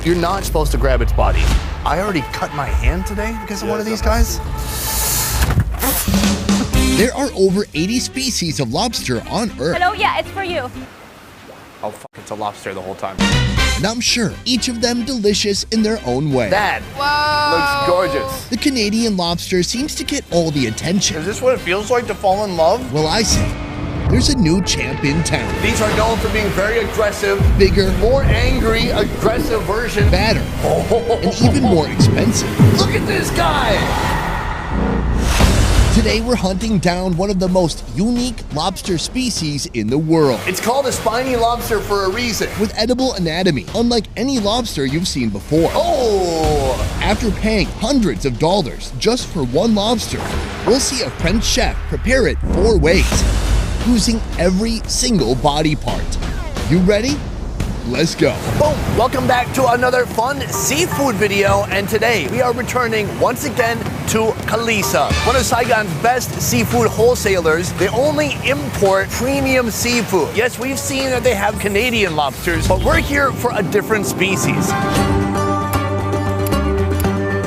You're not supposed to grab its body. I already cut my hand today because of one of these guys. There are over 80 species of lobster on Earth. Hello, yeah, it's for you. Oh, fuck, it's a lobster the whole time. And I'm sure each of them delicious in their own way. That looks gorgeous. The Canadian lobster seems to get all the attention. Is this what it feels like to fall in love? Well, I say, there's a new champ in town. These are known for being very aggressive, Bigger, more angry, aggressive version. badder, and even more expensive. Look at this guy! Today we're hunting down one of the most unique lobster species in the world. It's called a spiny lobster for a reason. With edible anatomy, unlike any lobster you've seen before. Oh! After paying hundreds of dollars just for one lobster, we'll see a French chef prepare it 4 ways, using every single body part. You ready? Let's go. Boom! Welcome back to another fun seafood video, and today we are returning once again to Kalisa, one of Saigon's best seafood wholesalers. They only import premium seafood. Yes, we've seen that they have Canadian lobsters, but we're here for a different species.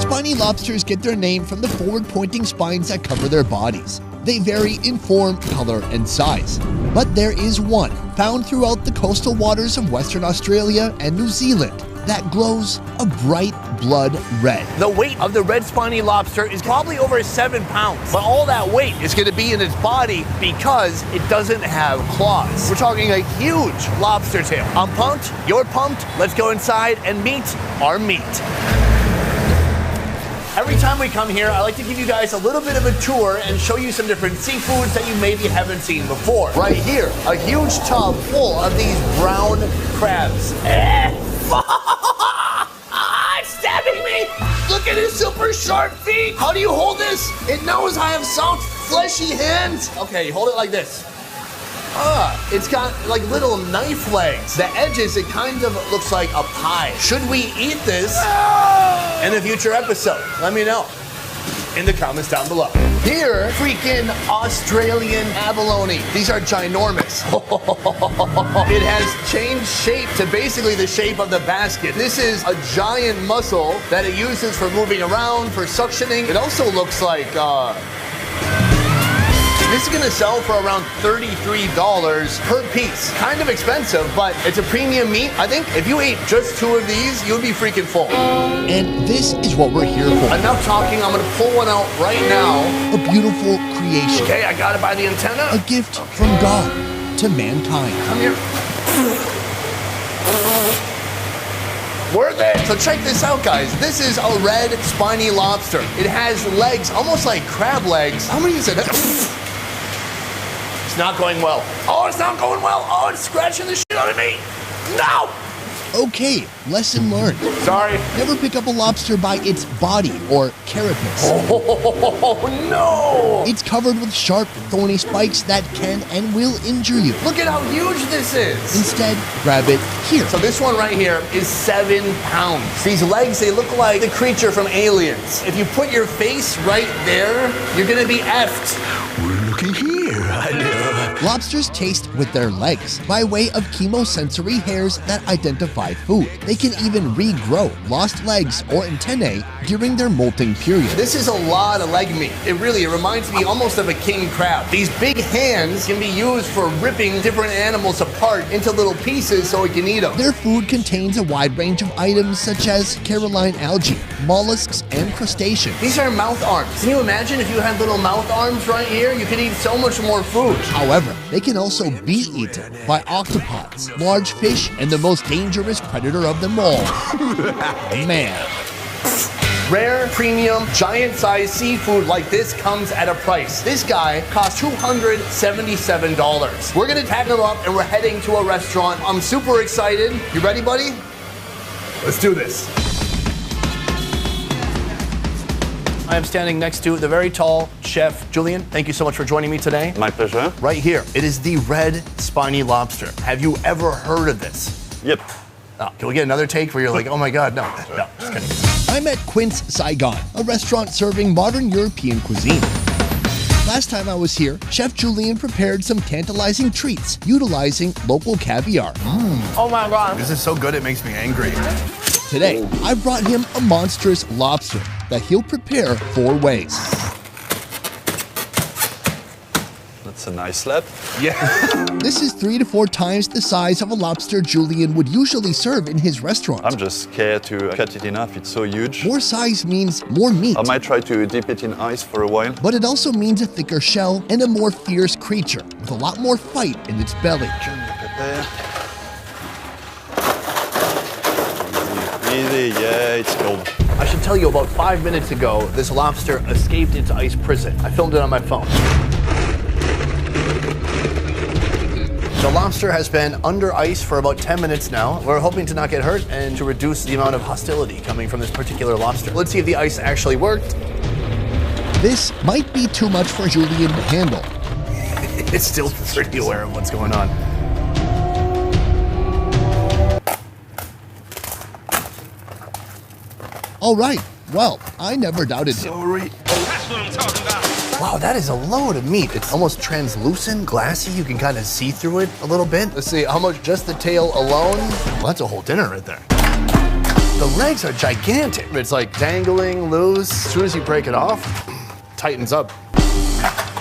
Spiny lobsters get their name from the forward-pointing spines that cover their bodies. They vary in form, color, and size. But there is one found throughout the coastal waters of Western Australia and New Zealand that glows a bright blood red. The weight of the red spiny lobster is probably over 7 pounds, but all that weight is going to be in its body because it doesn't have claws. We're talking a huge lobster tail. I'm pumped, you're pumped, let's go inside and meet our meat. Every time we come here, I like to give you guys a little bit of a tour and show you some different seafoods that you maybe haven't seen before. Right here, a huge tub full of these brown crabs. It's stabbing me! Look at his super sharp feet! How do you hold this? It knows I have soft, fleshy hands. Okay, hold it like this. It's got like little knife legs. The edges, it kind of looks like a pie. Should we eat this in a future episode? Let me know in the comments down below. Here, freaking Australian abalone. These are ginormous. It has changed shape to basically the shape of the basket. This is a giant mussel that it uses for moving around, for suctioning. It also looks like, this is gonna sell for around $33 per piece. Kind of expensive, but it's a premium meat. I think if you ate just 2 of these, you'd be freaking full. And this is what we're here for. Enough talking, I'm gonna pull one out right now. A beautiful creation. Okay, I got it by the antenna. A gift from God to mankind. Come here. Worth it. So check this out, guys. This is a red spiny lobster. It has legs, almost like crab legs. How many is it? It's not going well. Oh, it's not going well. Oh, it's scratching the shit out of me. No! Okay, lesson learned. Sorry. Never pick up a lobster by its body or carapace. Oh, no! It's covered with sharp, thorny spikes that can and will injure you. Look at how huge this is. Instead, grab it here. So this one right here is 7 pounds. These legs, they look like the creature from Aliens. If you put your face right there, you're gonna be effed. We're looking here, I know. Lobsters taste with their legs by way of chemosensory hairs that identify food. They can even regrow lost legs or antennae during their molting period. This is a lot of leg meat. It reminds me almost of a king crab. These big hands can be used for ripping different animals apart into little pieces so it can eat them. Their food contains a wide range of items such as Caroline algae, mollusks, and crustaceans. These are mouth arms. Can you imagine if you had little mouth arms right here? You could eat so much more food. However, they can also be eaten by octopods, large fish, and the most dangerous predator of them all, man. Rare, premium, giant-sized seafood like this comes at a price. This guy costs $277. We're gonna pack him up and we're heading to a restaurant. I'm super excited. You ready, buddy? Let's do this. I am standing next to the very tall chef, Julian. Thank you so much for joining me today. My pleasure. Right here, it is the red spiny lobster. Have you ever heard of this? Yep. Oh, can we get another take where you're like, oh my God, no, just kidding. I'm at Quint's Saigon, a restaurant serving modern European cuisine. Last time I was here, Chef Julian prepared some tantalizing treats utilizing local caviar. Oh my God. This is so good it makes me angry. Today, I brought him a monstrous lobster that he'll prepare 4 ways. That's a nice slab. Yeah. This is 3 to 4 times the size of a lobster Julian would usually serve in his restaurant. I'm just scared to cut it enough. It's so huge. More size means more meat. I might try to dip it in ice for a while. But it also means a thicker shell and a more fierce creature with a lot more fight in its belly. Easy, yeah, it's cold. I should tell you, about 5 minutes ago, this lobster escaped into ice prison. I filmed it on my phone. The lobster has been under ice for about 10 minutes now. We're hoping to not get hurt and to reduce the amount of hostility coming from this particular lobster. Let's see if the ice actually worked. This might be too much for Julian to handle. It's still pretty aware of what's going on. All right, well, I never doubted him. Sorry. Wow, that is a load of meat. It's almost translucent, glassy. You can kind of see through it a little bit. Let's see how much just the tail alone. Well, that's a whole dinner right there. The legs are gigantic. It's like dangling loose. As soon as you break it off, tightens up.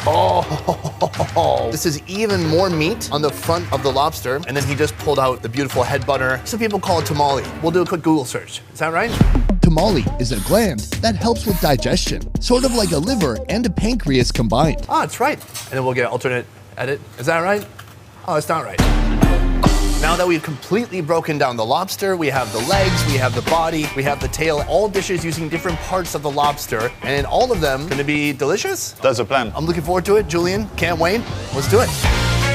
Oh, this is even more meat on the front of the lobster. And then he just pulled out the beautiful head butter. Some people call it tamale. We'll do a quick Google search. Is that right? Tamale is a gland that helps with digestion, sort of like a liver and a pancreas combined. Oh, it's right. And then we'll get an alternate edit. Is that right? Oh, it's not right. Now that we've completely broken down the lobster, we have the legs, we have the body, we have the tail, all dishes using different parts of the lobster, and all of them gonna be delicious. That's the plan. I'm looking forward to it, Julian. Can't wait. Let's do it.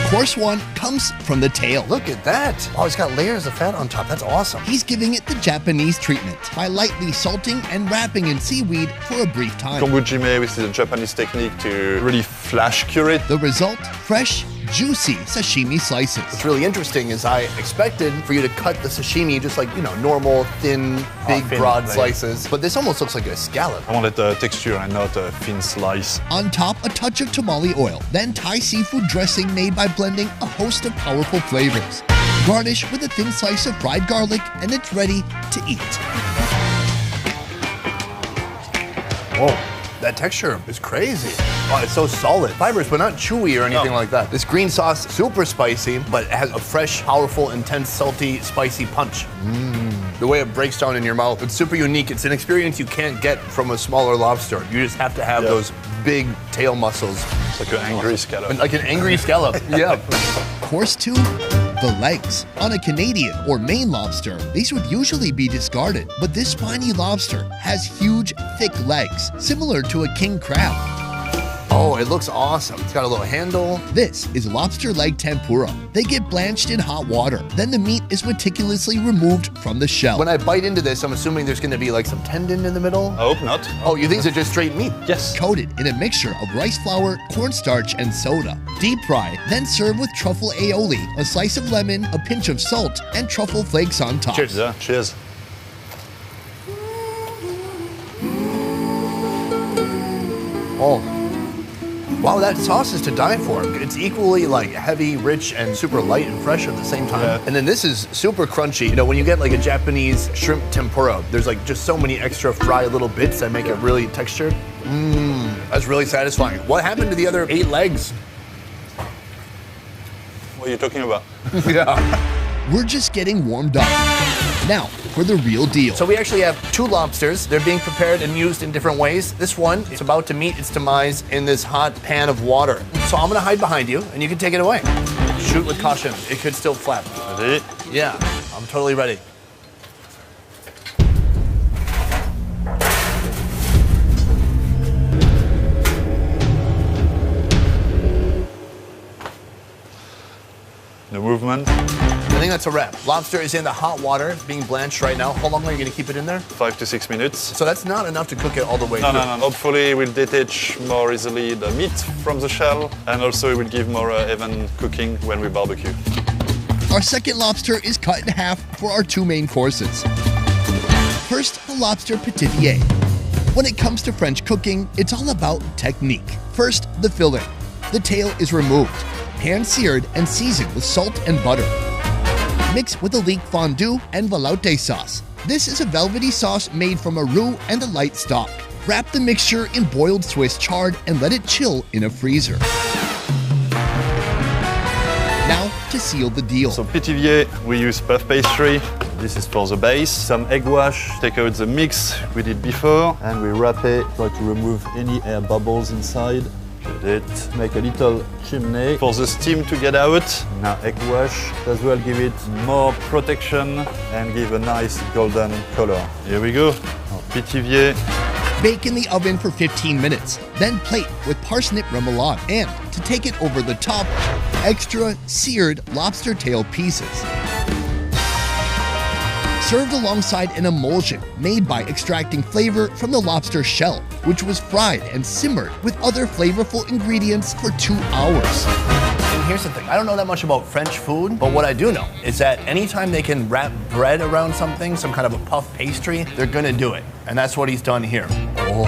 Course 1 comes from the tail. Look at that. Oh, it's got layers of fat on top. That's awesome. He's giving it the Japanese treatment by lightly salting and wrapping in seaweed for a brief time. Kombujime, which is a Japanese technique to really flash cure it. The result, fresh, juicy sashimi slices. What's really interesting is I expected for you to cut the sashimi just like, normal, thin, big, broad slices. But this almost looks like a scallop. I wanted the texture and not a thin slice. On top, a touch of tamale oil, then Thai seafood dressing made by blending a host of powerful flavors. Garnish with a thin slice of fried garlic, and it's ready to eat. Whoa, that texture is crazy. Oh, it's so solid. Fibrous, but not chewy or anything like that. This green sauce, super spicy, but it has a fresh, powerful, intense, salty, spicy punch. The way it breaks down in your mouth, it's super unique. It's an experience you can't get from a smaller lobster. You just have to have those big tail muscles. It's like an angry scallop. Like an angry scallop, yeah. Course 2, the legs. On a Canadian or Maine lobster, these would usually be discarded, but this spiny lobster has huge, thick legs, similar to a king crab. Oh, it looks awesome. It's got a little handle. This is lobster leg tempura. They get blanched in hot water. Then the meat is meticulously removed from the shell. When I bite into this, I'm assuming there's gonna be like some tendon in the middle. I hope not. Oh, you think these are just straight meat? Yes. Coated in a mixture of rice flour, cornstarch, and soda. Deep fry, then serve with truffle aioli, a slice of lemon, a pinch of salt, and truffle flakes on top. Cheers. Yeah, cheers. Oh. Wow, that sauce is to die for. It's equally like heavy, rich, and super light and fresh at the same time. Yeah. And then this is super crunchy. When you get like a Japanese shrimp tempura, there's like just so many extra fried little bits that make it really textured. That's really satisfying. What happened to the other 8 legs? What are you talking about? Yeah. We're just getting warmed up. Now, for the real deal. So we actually have 2 lobsters. They're being prepared and used in different ways. This one is about to meet its demise in this hot pan of water. So I'm gonna hide behind you and you can take it away. Shoot with caution. It could still flap. Ready? Yeah, I'm totally ready. No movement. I think that's a wrap. Lobster is in the hot water, being blanched right now. How long are you gonna keep it in there? 5 to 6 minutes. So that's not enough to cook it all the way No. through. Hopefully we'll detach more easily the meat from the shell, and also it will give more even cooking when we barbecue. Our second lobster is cut in half for our 2 main courses. First, the lobster pithivier. When it comes to French cooking, it's all about technique. First, the filling. The tail is removed, pan-seared and seasoned with salt and butter. Mix with a leek fondue and velouté sauce. This is a velvety sauce made from a roux and a light stock. Wrap the mixture in boiled Swiss chard and let it chill in a freezer. Now to seal the deal. So pithivier, we use puff pastry. This is for the base. Some egg wash, take out the mix we did before, and we wrap it, try to remove any air bubbles inside. Put it, make a little chimney for the steam to get out. Now egg wash as well, give it more protection and give a nice golden color. Here we go, pithivier. Bake in the oven for 15 minutes, then plate with parsnip remoulade and, to take it over the top, extra seared lobster tail pieces. Served alongside an emulsion made by extracting flavor from the lobster shell, which was fried and simmered with other flavorful ingredients for 2 hours. And here's the thing, I don't know that much about French food, but what I do know is that anytime they can wrap bread around something, some kind of a puff pastry, they're gonna do it. And that's what he's done here. Oh,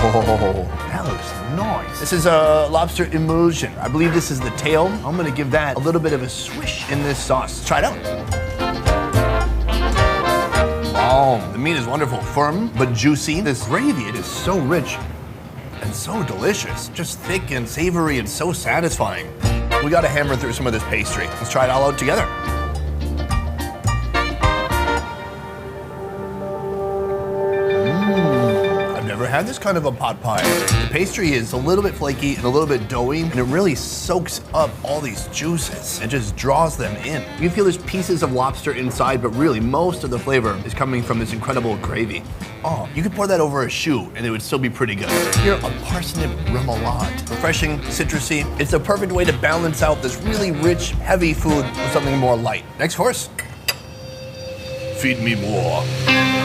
that looks nice. This is a lobster emulsion. I believe this is the tail. I'm gonna give that a little bit of a swish in this sauce. Try it out. Oh, the meat is wonderful, firm but juicy. This gravy, it is so rich and so delicious. Just thick and savory and so satisfying. We gotta hammer through some of this pastry. Let's try it all out together. I've never had this kind of a pot pie. The pastry is a little bit flaky and a little bit doughy, and it really soaks up all these juices and just draws them in. You can feel there's pieces of lobster inside, but really most of the flavor is coming from this incredible gravy. Oh, you could pour that over a choux and it would still be pretty good. Here, a parsnip remoulade. Refreshing, citrusy. It's a perfect way to balance out this really rich, heavy food with something more light. Next course. Feed me more.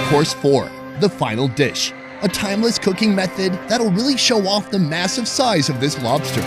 Course 4, the final dish. A timeless cooking method that'll really show off the massive size of this lobster.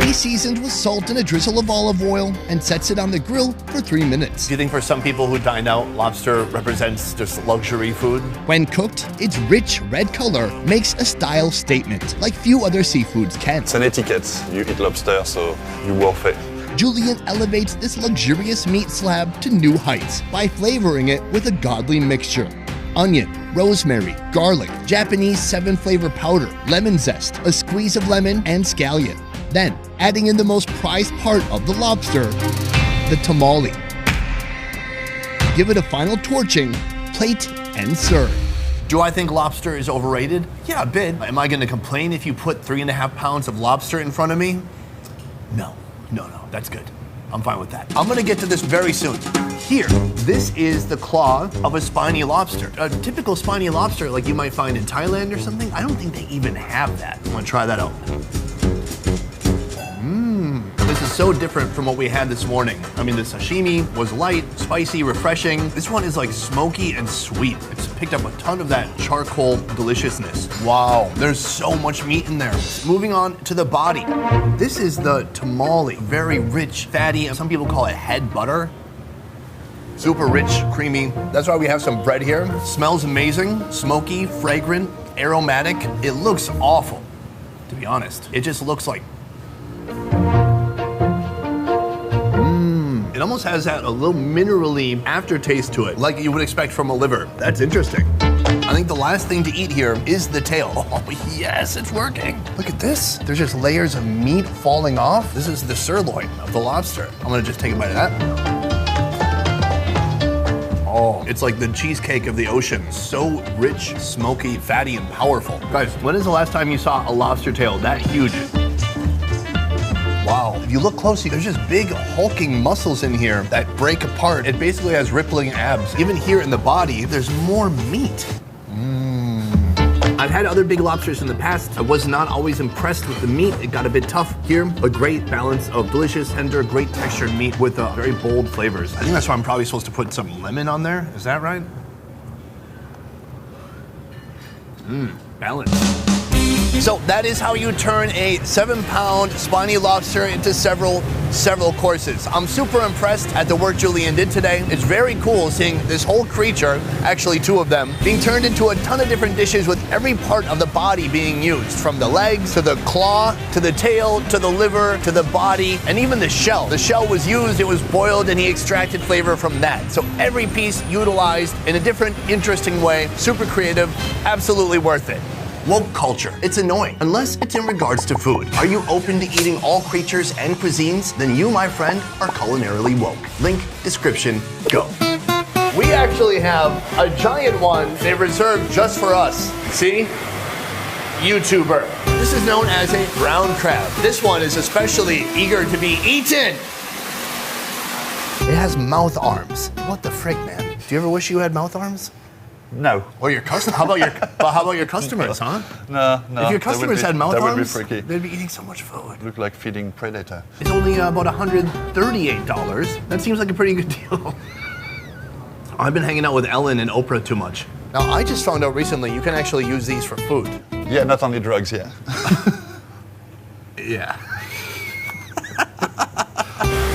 He seasoned with salt and a drizzle of olive oil and sets it on the grill for 3 minutes. Do you think for some people who dine out, lobster represents just luxury food? When cooked, its rich red color makes a style statement like few other seafoods can. It's an etiquette. You eat lobster, so you're worth it. Julian elevates this luxurious meat slab to new heights by flavoring it with a godly mixture. Onion, rosemary, garlic, Japanese 7-flavor powder, lemon zest, a squeeze of lemon, and scallion. Then, adding in the most prized part of the lobster, the tamale. Give it a final torching, plate, and serve. Do I think lobster is overrated? Yeah, a bit. Am I gonna complain if you put 3.5 pounds of lobster in front of me? No, that's good. I'm fine with that. I'm gonna get to this very soon. Here, this is the claw of a spiny lobster. A typical spiny lobster like you might find in Thailand or something, I don't think they even have that. I'm gonna try that out. This is so different from what we had this morning. I mean, the sashimi was light, spicy, refreshing. This one is like smoky and sweet. It's picked up a ton of that charcoal deliciousness. Wow, there's so much meat in there. Moving on to the body. This is the tamale, very rich, fatty, and some people call it head butter. Super rich, creamy. That's why we have some bread here. Smells amazing, smoky, fragrant, aromatic. It looks awful, to be honest. It just looks like it almost has that a little minerally aftertaste to it, like you would expect from a liver. That's interesting. I think the last thing to eat here is the tail. Oh yes, it's working. Look at this. There's just layers of meat falling off. This is the sirloin of the lobster. I'm gonna just take a bite of that. Oh, it's like the cheesecake of the ocean. So rich, smoky, fatty, and powerful. Guys, when is the last time you saw a lobster tail that huge? Wow, if you look closely, there's just big hulking muscles in here that break apart. It basically has rippling abs. Even here in the body, there's more meat. I've had other big lobsters in the past. I was not always impressed with the meat. It got a bit tough here. A great balance of delicious, tender, great textured meat with very bold flavors. I think that's why I'm probably supposed to put some lemon on there. Is that right? Balance. So that is how you turn a 7-pound spiny lobster into several courses. I'm super impressed at the work Julian did today. It's very cool seeing this whole creature, actually 2 of them, being turned into a ton of different dishes with every part of the body being used, from the legs to the claw to the tail to the liver to the body and even the shell. The shell was used, it was boiled, and he extracted flavor from that. So every piece utilized in a different, interesting way, super creative, absolutely worth it. Woke culture. It's annoying, unless it's in regards to food. Are you open to eating all creatures and cuisines? Then you, my friend, are culinarily woke. Link, description, go. We actually have a giant one they reserved just for us. See? YouTuber. This is known as a brown crab. This one is especially eager to be eaten. It has mouth arms. What the frick, man? Do you ever wish you had mouth arms? No. Or your customers? How about your customers, huh? No. If your customers had mouth arms, that would be freaky. they'd be eating so much food. Look like feeding predator. It's only about $138. That seems like a pretty good deal. I've been hanging out with Ellen and Oprah too much. Now, I just found out recently you can actually use these for food. Yeah, not only drugs, yeah. Yeah.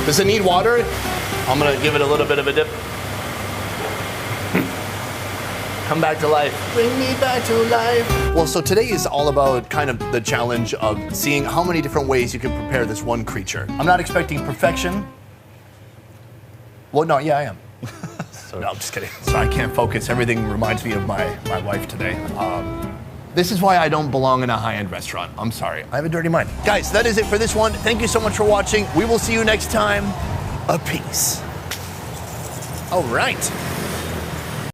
Does it need water? I'm gonna give it a little bit of a dip. Come back to life. Bring me back to life. Well, so today is all about kind of the challenge of seeing how many different ways you can prepare this one creature. I'm not expecting perfection. Well, no, yeah, I am. No, I'm just kidding. So I can't focus. Everything reminds me of my wife today. This is why I don't belong in a high-end restaurant. I'm sorry. I have a dirty mind. Guys, that is it for this one. Thank you so much for watching. We will see you next time. A peace. All right.